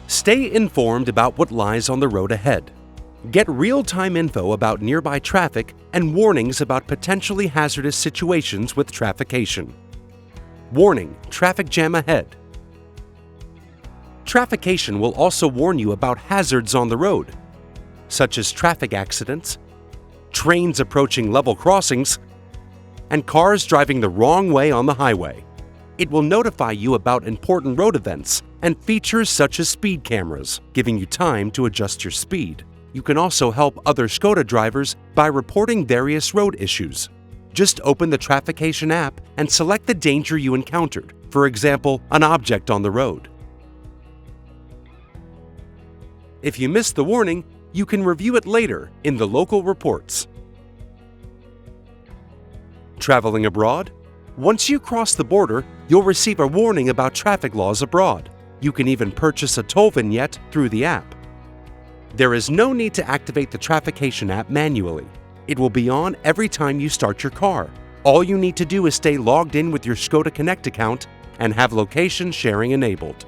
Stay informed about what lies on the road ahead. Get real-time info about nearby traffic and warnings about potentially hazardous situations with Traffication. Warning: traffic jam ahead. Traffication will also warn you about hazards on the road, such as traffic accidents, trains approaching level crossings, and cars driving the wrong way on the highway. It will notify you about important road events and features such as speed cameras, giving you time to adjust your speed. You can also help other Škoda drivers by reporting various road issues. Just open the Traffication app and select the danger you encountered, for example, an object on the road. If you missed the warning, you can review it later in the local reports. Traveling abroad? Once you cross the border, you'll receive a warning about traffic laws abroad. You can even purchase a toll vignette through the app. There is no need to activate the Traffication app manually. It will be on every time you start your car. All you need to do is stay logged in with your Škoda Connect account and have location sharing enabled.